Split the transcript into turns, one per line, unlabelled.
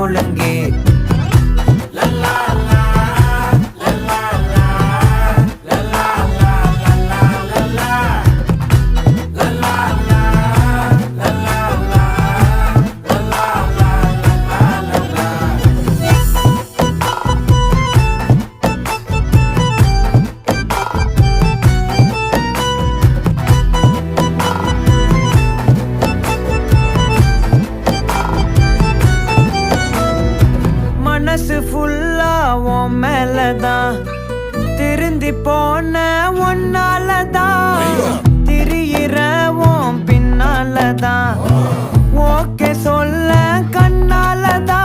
ஒழுங்கு. மனசு ஃபுல்லா உன் மேலதான், திருந்தி போன ஒன்னாலதான், திரியிற உன் பின்னாலதான், ஓகே சொல்ல கண்ணாலதான்.